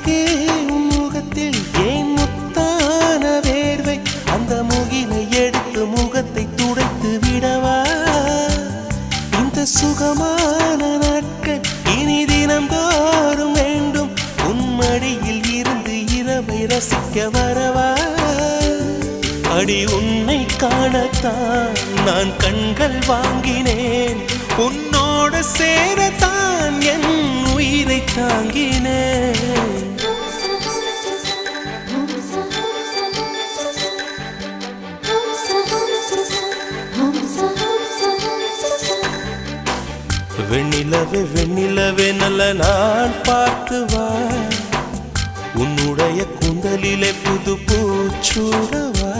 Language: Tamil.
அழகே உன் முகத்தில் ஏன் முத்தான வேர்வை அந்த முகிலை எடுத்து முகத்தை துடைத்து விடவா இந்த சுகமான நாட்கள் இனி தினந்தோறும் வேண்டும் உன் மடியில் இருந்து இரவை ரசிக்க வரவா அடி உன்னை காணத்தான் நான் கண்கள் வாங்கினேன் உன்னோட சேரத்தான் என் உயிரை தாங்கினேன் வெண்ணிலவே வெண்ணிலவே நல்ல நான் பார்த்து வா உன்னுடைய கூந்தலிலே புது பூச்சூடவா